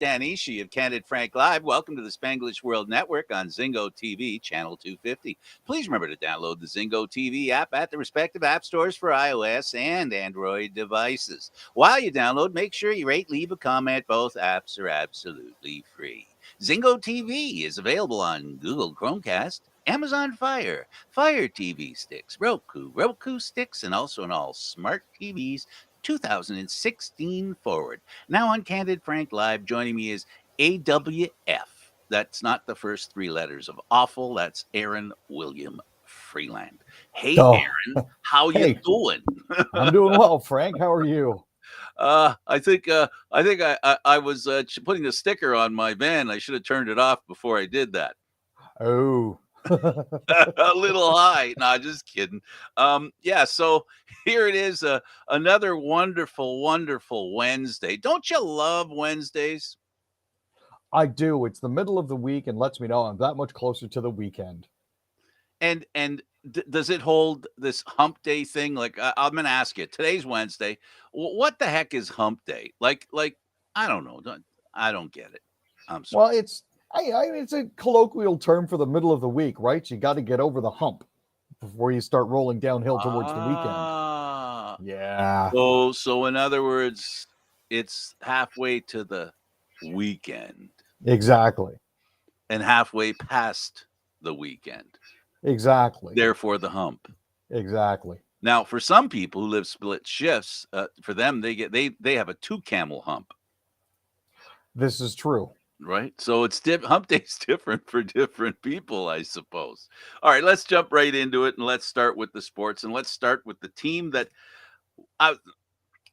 Stanisci of Candid Frank Live. Welcome to the Spanglish World Network on Zingo TV, channel 250. Please remember to download the Zingo TV app at the respective app stores for iOS and Android devices. While you download, make sure you rate, leave a comment. Both apps are absolutely free. Zingo TV is available on Google Chromecast, Amazon Fire, Fire TV sticks, Roku sticks, and also on all smart TVs 2016 forward. Now on Candid Frank Live, joining me is AWF. That's not the first three letters of awful. That's Aaron William Freeland. Hey, Oh, Aaron, how you hey, doing? I'm doing well, Frank. How are you? I was putting a sticker on my van. I should have turned it off before I did that. Oh, A little high. No, just kidding. Yeah, so here it is, another wonderful, wonderful Wednesday. Don't you love Wednesdays? I do. It's the middle of the week and lets me know I'm that much closer to the weekend. And does it hold this hump day thing? Like, I'm gonna ask you. Today's Wednesday. What the heck is hump day? Like I don't know. I don't get it. I'm sorry. Well, it's a colloquial term for the middle of the week, right? You got to get over the hump before you start rolling downhill towards the weekend. Ah, Yeah, so in other words, it's halfway to the weekend exactly. and halfway past the weekend. Exactly. Therefore, the hump. Exactly. Now, for some people who live split shifts, for them they have a two camel hump, This is true. right? So it's hump day's different for different people, I suppose. All right, let's jump right into it and let's start with the sports and let's start with the team that I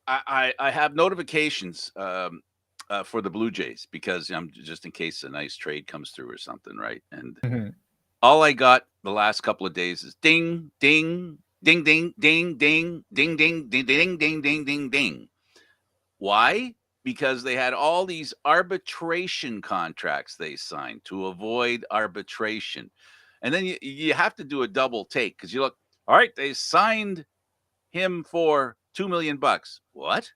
I have notifications for the Blue Jays because I'm just in case a nice trade comes through or something, right? And Mhm. all I got the last couple of days is ding, ding, ding, ding, ding, ding, ding, ding, ding, ding, ding, ding, ding, ding. Why? Because they had all these arbitration contracts they signed to avoid arbitration. And then you have to do a double take because you look, all right, they signed him for $2 million. What?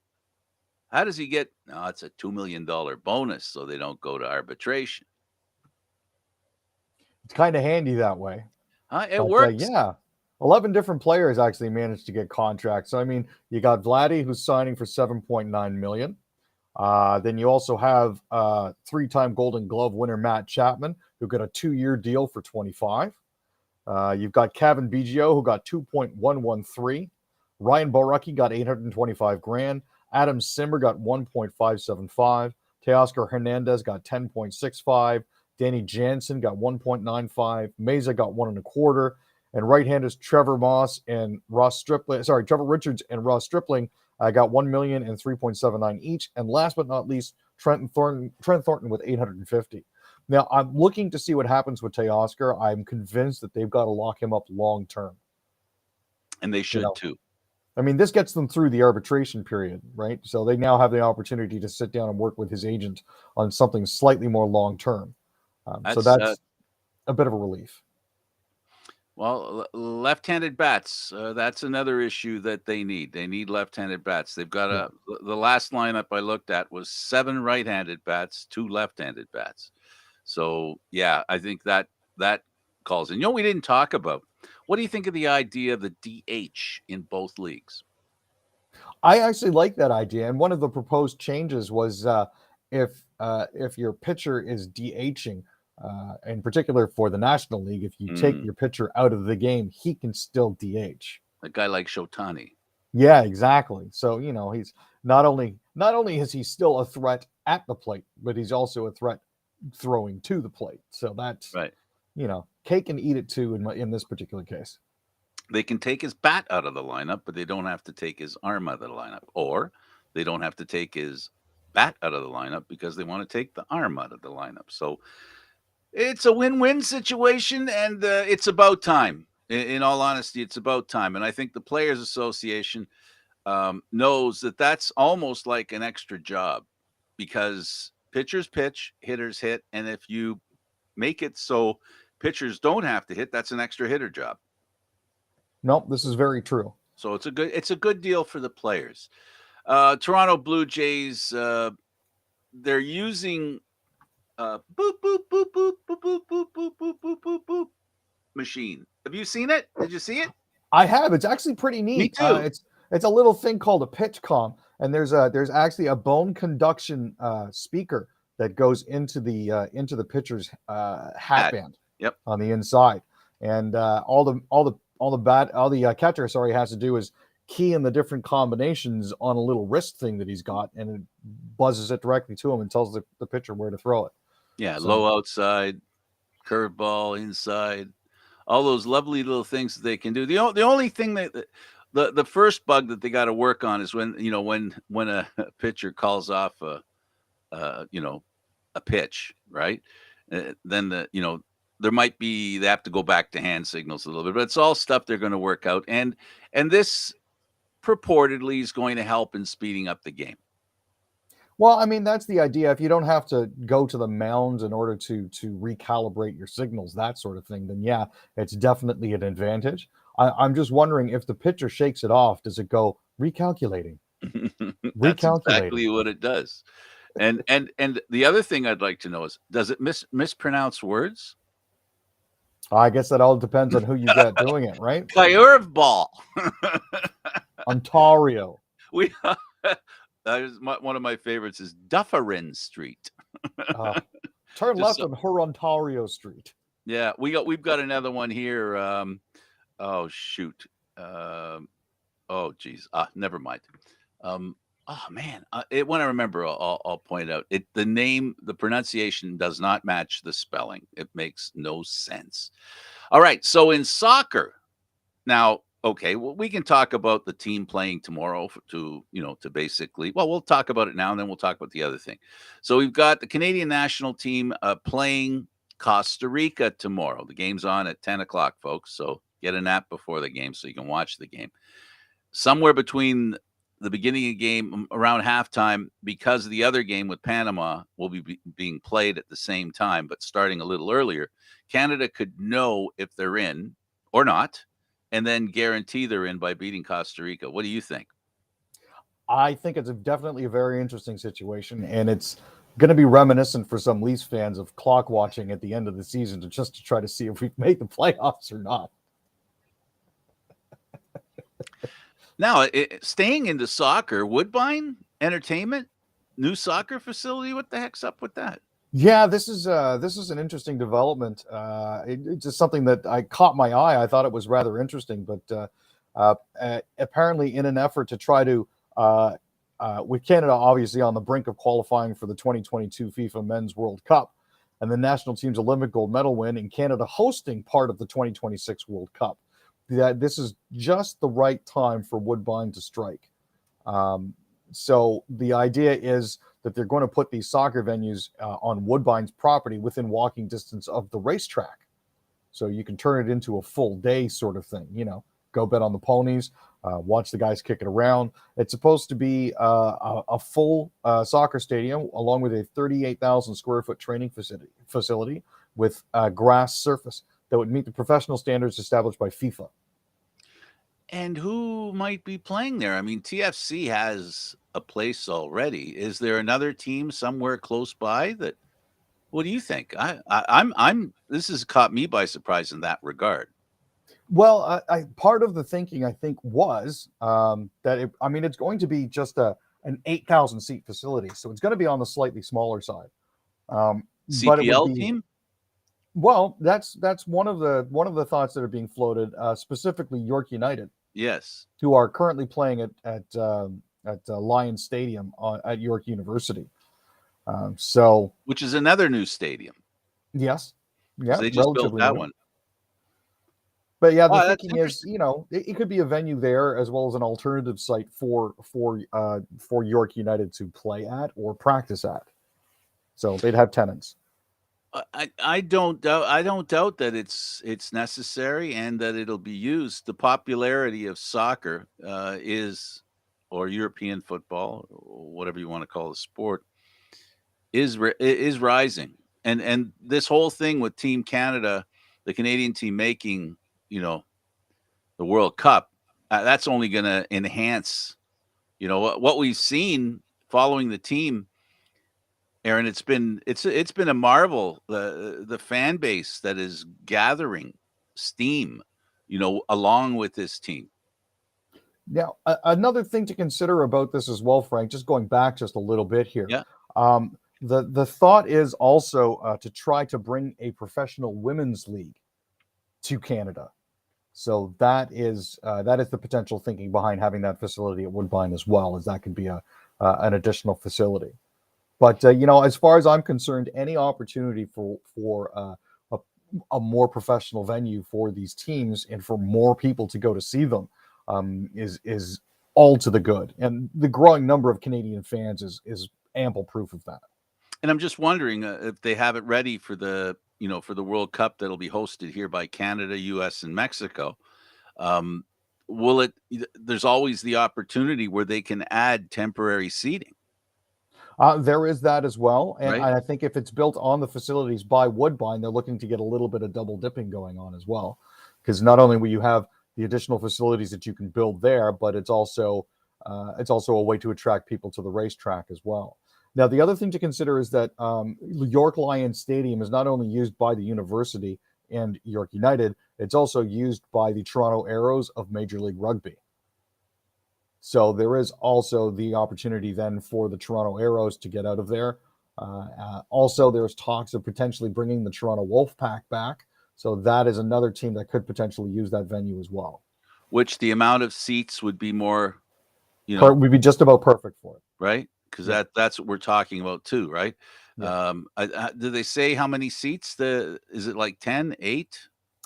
How does he get? No, it's a $2 million bonus, so they don't go to arbitration. It's kind of handy that way. It But works. yeah, 11 different players actually managed to get contracts. So I mean, you got Vladdy who's signing for 7.9 million. Then you also have three-time Golden Glove winner Matt Chapman, who got a 2-year deal for 25. You've got Kevin Biggio, who got 2.113. Ryan Borucki got 825 grand. Adam Simmer got 1.575. Teoscar Hernandez got 10.65. Danny Jansen got 1.95. Meza got 1.25. And right-handers Trevor Moss and Ross Stripling, Trevor Richards and Ross Stripling got 1 million and 3.79 each. And last but not least, Trent Thornton with 850. Now, I'm looking to see what happens with Teoscar. I'm convinced that they've got to lock him up long term. And they should too. I mean, this gets them through the arbitration period, right? So they now have the opportunity to sit down and work with his agent on something slightly more long term. So that's a bit of a relief. Well, left-handed bats, that's another issue that they need. They need left-handed bats. They've got the last lineup I looked at was 7 right-handed bats, 2 left-handed bats. So, yeah, I think that calls in. You know, we didn't talk about. What do you think of the idea of the DH in both leagues? I actually like that idea, and one of the proposed changes was if your pitcher is DHing, in particular for the National League, if you take your pitcher out of the game, he can still DH. A guy like Shotani. Yeah, exactly. So he's not only is he still a threat at the plate, but he's also a threat throwing to the plate. So that's right. Cake and eat it too in this particular case. They can take his bat out of the lineup, but they don't have to take his arm out of the lineup, or they don't have to take his bat out of the lineup because they want to take the arm out of the lineup. So it's a win-win situation, and it's about time. In all honesty, it's about time. And I think the Players Association knows that that's almost like an extra job because pitchers pitch, hitters hit, and if you make it so pitchers don't have to hit, that's an extra hitter job. Nope, this is very true. So it's a good deal for the players. Toronto Blue Jays they're using boop boop boop boop boop boop boop boop boop boop boop boop machine. Have you seen it? Did you see it? I have. It's actually pretty Me neat. too. It's a little thing called a pitch comm, and there's actually a bone conduction speaker that goes into the pitcher's hat Hat. band Yep. on the inside, and all the catcher has to do is key in the different combinations on a little wrist thing that he's got, and it buzzes it directly to him and tells the pitcher where to throw it. Yeah. So Low outside, curveball inside. All those lovely little things that they can do. The only thing that the first bug that they got to work on is when when a pitcher calls off a pitch, right? Then there might be they have to go back to hand signals a little bit, but it's all stuff they're going to work out, and this purportedly is going to help in speeding up the game. Well, I mean, that's the idea. If you don't have to go to the mound in order to recalibrate your signals, that sort of thing, then yeah, it's definitely an advantage. I'm just wondering if the pitcher shakes it off, does it go recalculating? That's Recalculating. exactly what it does. And the other thing I'd like to know is, does it mispronounce words? I guess that all depends on who you get doing it, right? Curveball. Ontario. We one of my favorites is Dufferin Street. Turn left on her Ontario Street. Yeah, we've got another one here. Oh shoot. Oh geez. Never mind. Oh man. When I remember, I'll point out it. The pronunciation does not match the spelling. It makes no sense. All right. So in soccer, now, okay, well, we can talk about the team playing tomorrow to basically, well, we'll talk about it now and then we'll talk about the other thing. So we've got the Canadian national team playing Costa Rica tomorrow. The game's on at 10 o'clock, folks. So get a nap before the game so you can watch the game. Somewhere between the beginning of the game, around halftime, because the other game with Panama will be being played at the same time, but starting a little earlier, Canada could know if they're in or not, and then guarantee they're in by beating Costa Rica. What do you think? I think it's definitely a very interesting situation, and it's going to be reminiscent for some Leafs fans of clock watching at the end of the season to try to see if we've made the playoffs or not. Now, staying into soccer, Woodbine Entertainment, new soccer facility. What the heck's up with that? Yeah, this is an interesting development. It's just something that I caught my eye. I thought it was rather interesting, but apparently, in an effort to try to, with Canada obviously on the brink of qualifying for the 2022 FIFA Men's World Cup, and the national team's Olympic gold medal win, and Canada hosting part of the 2026 World Cup, that this is just the right time for Woodbine to strike. So the idea is that they're going to put these soccer venues on Woodbine's property within walking distance of the racetrack. So you can turn it into a full day sort of thing, go bet on the ponies, watch the guys kick it around. It's supposed to be a full soccer stadium along with a 38,000 square foot training facility with a grass surface that would meet the professional standards established by FIFA. And who might be playing there? I mean, TFC has a place already. Is there another team somewhere close by that? What do you think? I'm. This has caught me by surprise in that regard. Well, part of the thinking I think was that it's going to be just an 8,000 seat facility, so it's going to be on the slightly smaller side. But it would CPL be, team? Well, that's one of the thoughts that are being floated, specifically York United. Yes, who are currently playing at Lions Stadium at York University. Which is another new stadium. Yes, yeah, they just built that one. But yeah, the thinking is, it could be a venue there as well as an alternative site for York United to play at or practice at. So they'd have tenants. I don't doubt that it's necessary and that it'll be used. The popularity of soccer or European football, or whatever you want to call the sport, is rising. And this whole thing with Team Canada, the Canadian team making the World Cup, that's only going to enhance what we've seen following the team. Aaron, it's been a marvel, the fan base that is gathering steam, along with this team. Now, another thing to consider about this as well, Frank, just going back just a little bit here. Yeah. The thought is also to try to bring a professional women's league to Canada. So that is the potential thinking behind having that facility at Woodbine as well, as that could be an additional facility. But as far as I'm concerned, any opportunity for a more professional venue for these teams and for more people to go to see them is all to the good. And the growing number of Canadian fans is ample proof of that. And I'm just wondering if they have it ready for the World Cup that'll be hosted here by Canada, U.S., and Mexico. Um, will it? There's always the opportunity where they can add temporary seating, There is that as well. And right? I think if it's built on the facilities by Woodbine, they're looking to get a little bit of double dipping going on as well. Because not only will you have the additional facilities that you can build there, but it's also a way to attract people to the racetrack as well. Now, the other thing to consider is that York Lions Stadium is not only used by the university and York United, it's also used by the Toronto Arrows of Major League Rugby. So there is also the opportunity then for the Toronto Arrows to get out of there. Also, there's talks of potentially bringing the Toronto Wolfpack back. So that is another team that could potentially use that venue as well. Which the amount of seats would be more, We'd be just about perfect for it. right? Because that's what we're talking about too, right? Yeah. Did they say how many seats? Is it like 10, 8?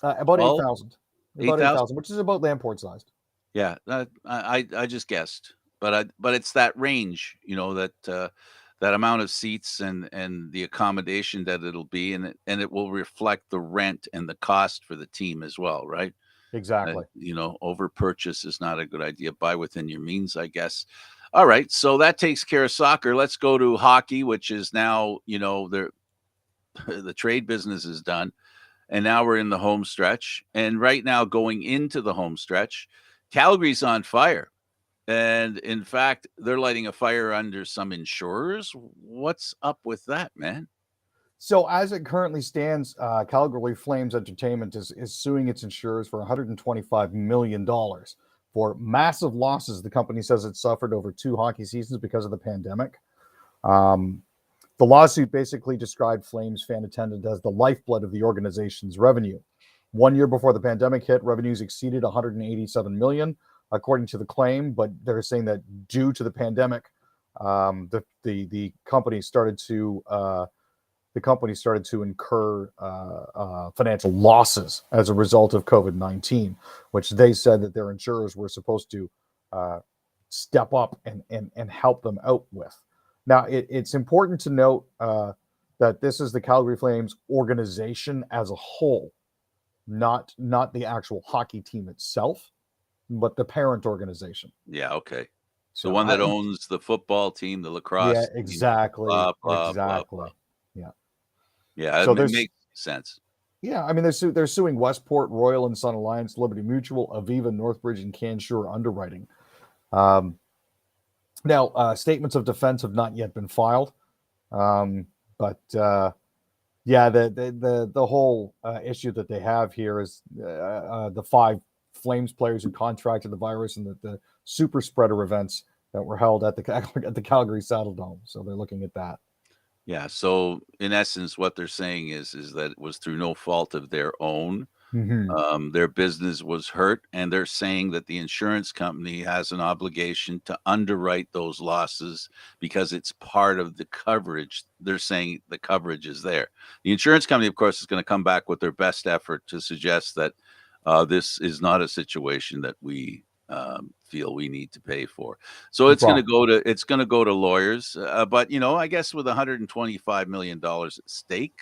About 12? 8,000. About 8,000? 8,000, which is about Lamport sized. Yeah, I just guessed, but it's that range, that amount of seats and the accommodation that it'll be, and it will reflect the rent and the cost for the team as well, right? Exactly. Over purchase is not a good idea. Buy within your means, I guess. All right, so that takes care of soccer. Let's go to hockey, which is now, the trade business is done, and now we're in the home stretch. And right now, going into the home stretch, Calgary's on fire. And in fact, they're lighting a fire under some insurers. What's up with that, man? So as it currently stands, Calgary Flames Entertainment is suing its insurers for $125 million for massive losses the company says it suffered over 2 hockey seasons because of the pandemic. The lawsuit basically described Flames fan attendance as the lifeblood of the organization's revenue. 1 year before the pandemic hit, revenues exceeded $187 million, according to the claim. But they're saying that due to the pandemic, the company started to incur financial losses as a result of COVID-19, which they said that their insurers were supposed to step up and help them out with. Now, it's important to note that this is the Calgary Flames organization as a whole, not the actual hockey team itself, but the parent organization. Yeah, okay. So The one that owns the football team, the lacrosse yeah, team, exactly, blah, blah, blah, exactly. blah. Yeah. Yeah, So it there's makes sense. Yeah, I mean they're suing Westport, Royal and Sun Alliance, Liberty Mutual, Aviva, Northbridge, and Canshore Underwriting. Now, statements of defense have not yet been filed, but yeah, the whole issue that they have here is the 5 Flames players who contracted the virus and the super spreader events that were held at the Calgary Saddle Dome. So they're looking at that. Yeah. So in essence, what they're saying is that it was through no fault of their own. Their business was hurt, and they're saying that the insurance company has an obligation to underwrite those losses because it's part of the coverage. They're saying the coverage is there. The insurance company, of course, is going to come back with their best effort to suggest that this is not a situation that we feel we need to pay for. So it's going to go to lawyers. But I guess with $125 million at stake,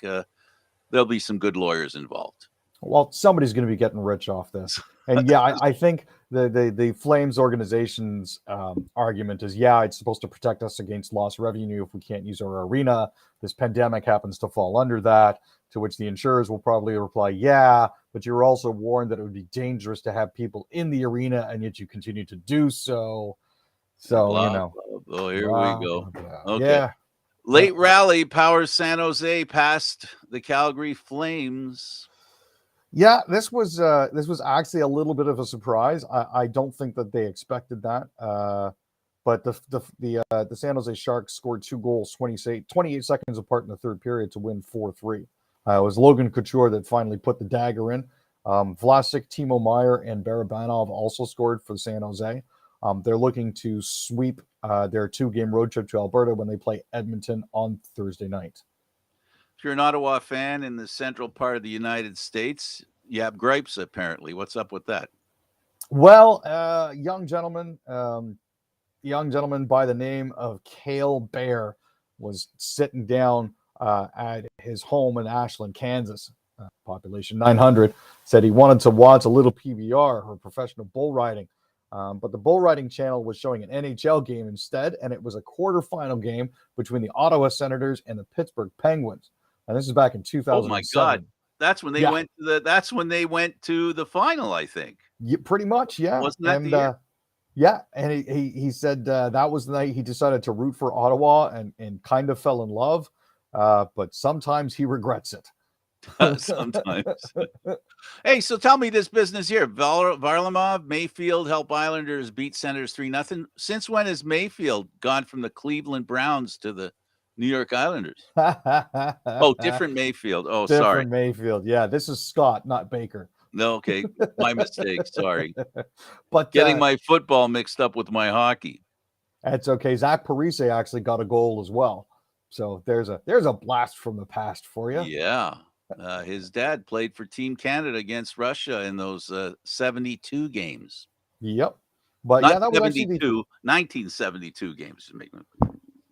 there'll be some good lawyers involved. Well, somebody's going to be getting rich off this. And yeah, I think the Flames organization's argument is, yeah, it's supposed to protect us against lost revenue if we can't use our arena. This pandemic happens to fall under that, to which the insurers will probably reply, yeah, but you're also warned that it would be dangerous to have people in the arena, and yet you continue to do so. So, Blah, blah, blah. Oh, here we go. Okay. Yeah. Late rally powers San Jose past the Calgary Flames. Yeah, this was actually a little bit of a surprise. I don't think that they expected that. But the San Jose Sharks scored 2 goals 28 seconds apart in the third period to win 4-3. It was Logan Couture that finally put the dagger in. Vlasic, Timo Meyer, and Barabanov also scored for San Jose. They're looking to sweep their 2-game road trip to Alberta when they play Edmonton on Thursday night. If you're an Ottawa fan in the central part of the United States, you have gripes apparently. What's up with that? Well, young gentleman by the name of Cale Bear was sitting down at his home in Ashland, Kansas, population 900, said he wanted to watch a little PBR or professional bull riding. But the bull riding channel was showing an NHL game instead, and it was a quarterfinal game between the Ottawa Senators and the Pittsburgh Penguins. And this is back in 2007. Oh my God. That's when they went to the final, I think. Yeah, pretty much, yeah. Wasn't that the year? Yeah, and he said that was the night he decided to root for Ottawa and kind of fell in love, but sometimes he regrets it. Sometimes. Hey, so tell me this business here. Varlamov, Mayfield help Islanders beat Senators 3-0. Since when has Mayfield gone from the Cleveland Browns to the New York Islanders? Oh, different Mayfield. Oh, different sorry. Mayfield. Yeah, this is Scott, not Baker. No, okay. My mistake. Sorry. But getting my football mixed up with my hockey. That's okay. Zach Parise actually got a goal as well. So there's a blast from the past for you. Yeah. His dad played for Team Canada against Russia in those 72 games. Yep. But not yeah, that was 72, 1972 games to make.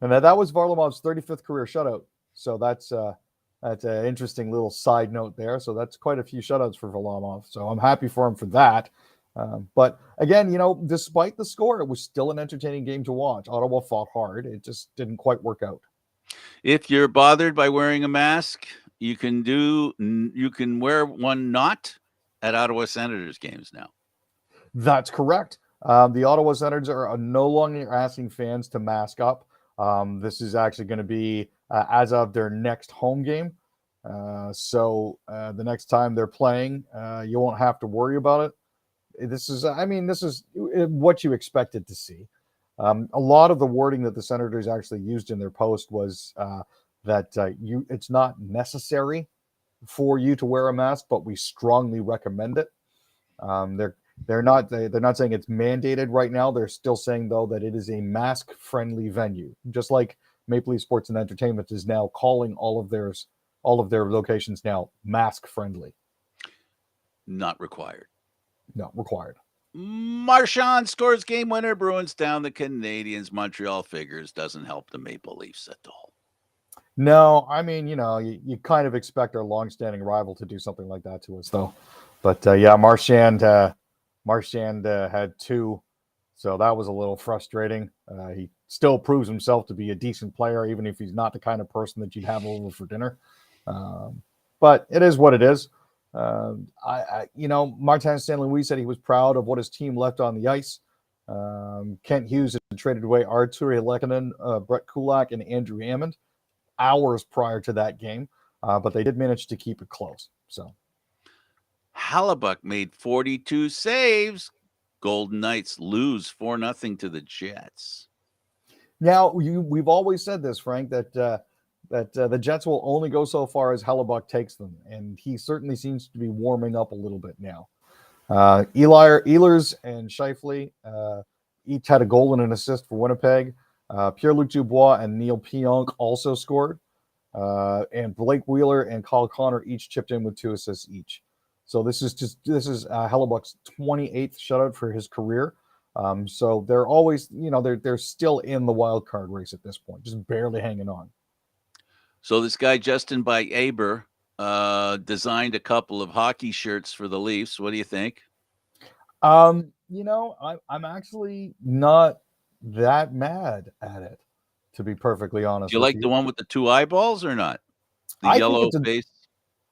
And that was Varlamov's 35th career shutout. So that's an interesting little side note there. So that's quite a few shutouts for Varlamov. So I'm happy for him for that. But again, despite the score, it was still an entertaining game to watch. Ottawa fought hard. It just didn't quite work out. If you're bothered by wearing a mask, you can wear one not at Ottawa Senators games now. That's correct. The Ottawa Senators are no longer asking fans to mask up. This is actually going to be as of their next home game. So the next time they're playing, you won't have to worry about it. This is what you expected to see. A lot of the wording that the Senators actually used in their post was that it's not necessary for you to wear a mask, but we strongly recommend it. They're not saying it's mandated right now. They're still saying though that it is a mask-friendly venue, just like Maple Leaf Sports and Entertainment is now calling all of their locations now mask-friendly. Not required. No, required. Marchand scores game winner. Bruins down the Canadiens. Montreal figures doesn't help the Maple Leafs at all. No, I mean, you kind of expect our longstanding rival to do something like that to us, though. But yeah, Marchand had 2, so that was a little frustrating. He still proves himself to be a decent player, even if he's not the kind of person that you'd have over for dinner. But it is what it is. Martin St. Louis said he was proud of what his team left on the ice. Kent Hughes had traded away Arturi Lehkonen, Brett Kulak, and Andrew Hammond hours prior to that game, but they did manage to keep it close. So Hellebuyck made 42 saves. Golden Knights lose 4-0 to the Jets. Now, we've always said this, Frank, that the Jets will only go so far as Hellebuyck takes them, and he certainly seems to be warming up a little bit now. Ehlers and Scheifele each had a goal and an assist for Winnipeg. Pierre-Luc Dubois and Neil Pionk also scored, and Blake Wheeler and Kyle Connor each chipped in with 2 assists each. So this is Hellebuyck's 28th shutout for his career. So they're always, they're still in the wild card race at this point, just barely hanging on. So this guy Justin by Aber designed a couple of hockey shirts for the Leafs. What do you think? I'm actually not that mad at it, to be perfectly honest. Do you like the one with the 2 eyeballs or not? The yellow face.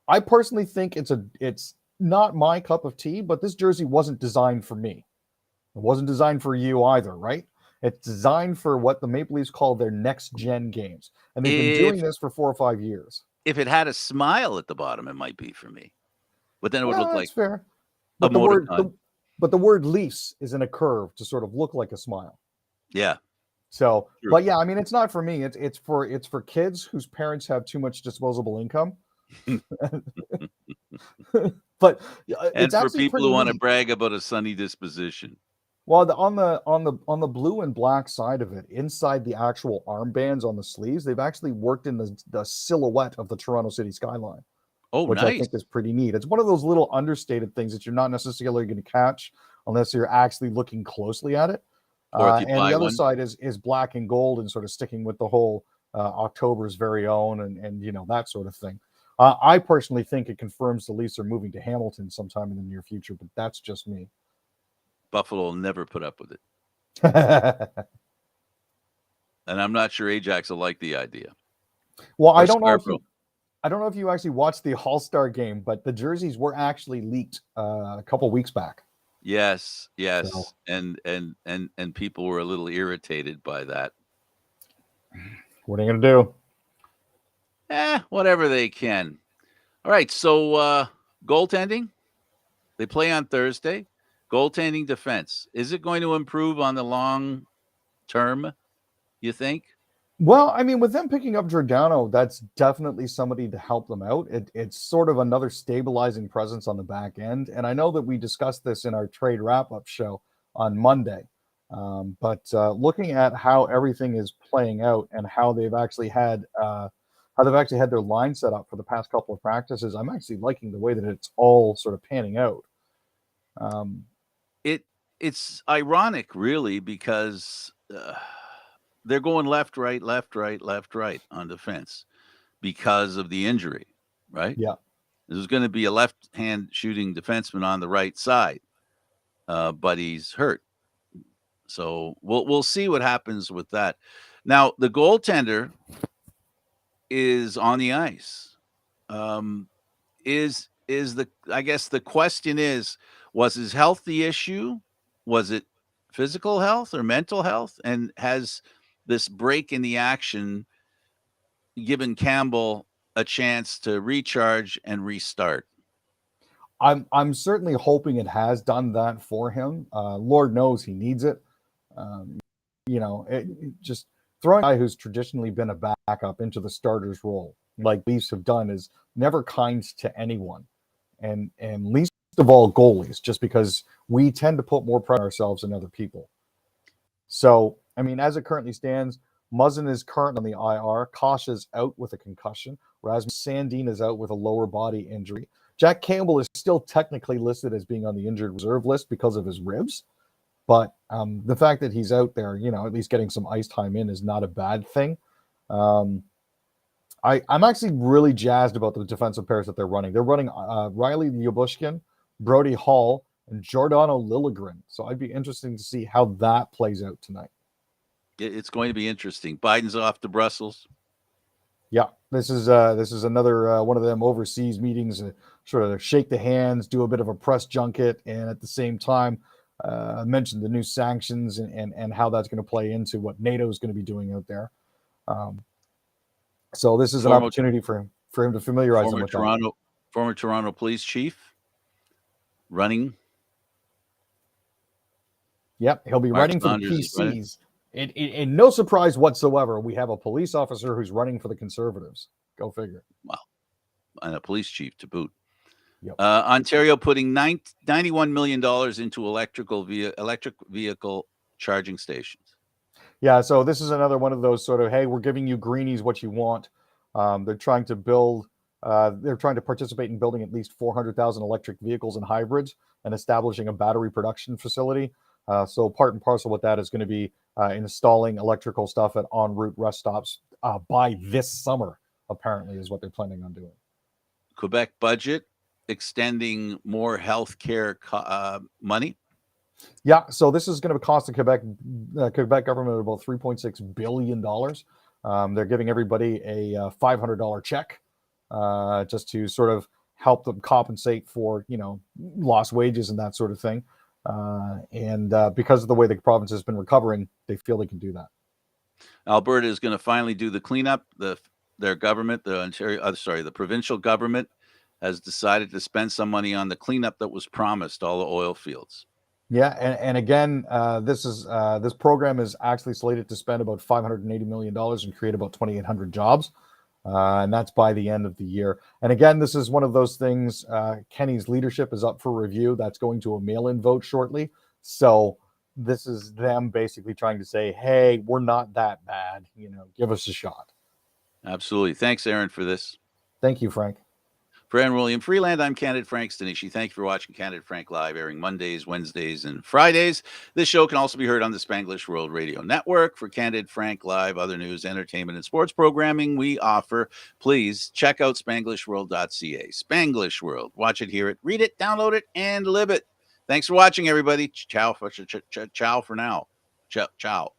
I personally think it's not my cup of tea, but this jersey wasn't designed for me. It wasn't designed for you either, right? It's designed for what the Maple Leafs call their next gen games, and they've been doing this for 4 or 5 years. If it had a smile at the bottom, it might be for me, but then it would look like that's fair. a But the word, emoticon. but the word Leafs is in a curve to sort of look like a smile. Yeah. So, True. but yeah, I mean, it's not for me. It's for kids whose parents have too much disposable income. But And it's for actually people pretty who want to neat. brag about a sunny disposition. Well, on the blue and black side of it, inside the actual armbands on the sleeves, they've actually worked in the silhouette of the Toronto City skyline, Oh, which I nice. think is pretty neat. It's one of those little understated things that you're not necessarily going to catch unless you're actually looking closely at it. Or if you And buy the other one. side is black and gold and sort of sticking with the whole October's very own and that sort of thing. I personally think it confirms the Leafs are moving to Hamilton sometime in the near future, but that's just me. Buffalo will never put up with it. And I'm not sure Ajax will like the idea. Well, Or I don't know if you actually watched the All-Star game, but the jerseys were actually leaked a couple weeks back. Yes. So, And people were a little irritated by that. what are you gonna do? Whatever they can. All right, so goaltending. They play on Thursday. Goaltending defense. Is it going to improve on the long term, you think? Well, I mean, with them picking up Giordano, that's definitely somebody to help them out. It's sort of another stabilizing presence on the back end. And I know that we discussed this in our trade wrap-up show on Monday. But looking at how everything is playing out and how they've actually had their line set up for the past couple of practices, I'm actually liking the way that it's all sort of panning out. It's ironic, really, because they're going left, right on defense because of the injury, right? Yeah. There's going to be a left-hand shooting defenseman on the right side, but he's hurt. So we'll see what happens with that. Now the goaltender is on the ice. I guess the question is, was his health the issue? Was it physical health or mental health? And has this break in the action given Campbell a chance to recharge and restart? I'm certainly hoping it has done that for him. Lord knows he needs it. Just throwing a guy who's traditionally been a backup into the starter's role, like Leafs have done, is never kind to anyone, and least of all goalies, just because we tend to put more pressure on ourselves than other people. So, I mean, as it currently stands, Muzzin is currently on the IR. Kasha's out with a concussion. Rasmus Sandin is out with a lower body injury. Jack Campbell is still technically listed as being on the injured reserve list because of his ribs. But the fact that he's out there, at least getting some ice time in is not a bad thing. I'm actually really jazzed about the defensive pairs that they're running. They're running Riley Lyobushkin, Brody Hall, and Giordano Liljegren. So I'd be interested to see how that plays out tonight. It's going to be interesting. Biden's off to Brussels. Yeah, this is another one of them overseas meetings, sort of shake the hands, do a bit of a press junket, and at the same time, mention the new sanctions and how that's going to play into what NATO is going to be doing out there. So this is an opportunity for him to familiarize them with that. Former Toronto police chief running. Yep, he'll be running for the PCs. In no surprise whatsoever, we have a police officer who's running for the Conservatives. Go figure. Wow. And a police chief to boot. Yep. Ontario putting $91 million into electric vehicle charging stations. Yeah, so this is another one of those sort of, hey, we're giving you greenies what you want. They're trying to participate in building at least 400,000 electric vehicles and hybrids and establishing a battery production facility. So part and parcel with that is going to be installing electrical stuff at en route rest stops by this summer, apparently, is what they're planning on doing. Quebec budget extending more health care money. Yeah, so this is going to cost the Quebec government about $3.6 billion. They're giving everybody a $500 check just to sort of help them compensate for, lost wages and that sort of thing. And because of the way the province has been recovering, they feel they can do that. Alberta is going to finally do the cleanup. Their government, the provincial government, has decided to spend some money on the cleanup that was promised all the oil fields. Yeah, and again, this program is actually slated to spend about $580 million and create about 2,800 jobs, and that's by the end of the year. And again, this is one of those things. Kenny's leadership is up for review. That's going to a mail-in vote shortly. So this is them basically trying to say, "Hey, we're not that bad. Give us a shot." Absolutely. Thanks, Aaron, for this. Thank you, Frank. For Aaron William Freeland, I'm Candid Frank Stanisci. Thank you for watching Candid Frank Live, airing Mondays, Wednesdays, and Fridays. This show can also be heard on the Spanglish World Radio Network. For Candid Frank Live, other news, entertainment, and sports programming we offer, please check out SpanglishWorld.ca. Spanglish World. Watch it, hear it, read it, download it, and live it. Thanks for watching, everybody. Ciao for now. Ciao.